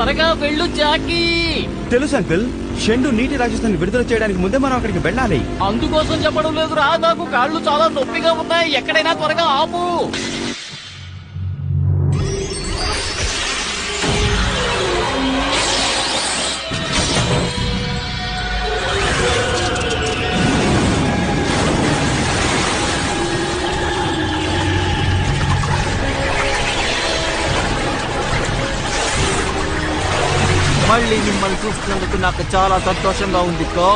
త్వరగా వెళ్ళు జాకీ. తెలుసు అంకుల్, షెండు నీటి రాక్షసుని విడుదల చేయడానికి ముందే మనం అక్కడికి వెళ్ళాలి. అందుకోసం చెప్పడం లేదురా, నాకు కాళ్ళు చాలా నొప్పిగా ఉన్నాయి. ఎక్కడైనా త్వరగా ఆపు. మళ్ళీ మిమ్మల్ని చూస్తున్నందుకు నాకు చాలా సంతోషంగా ఉంది కో.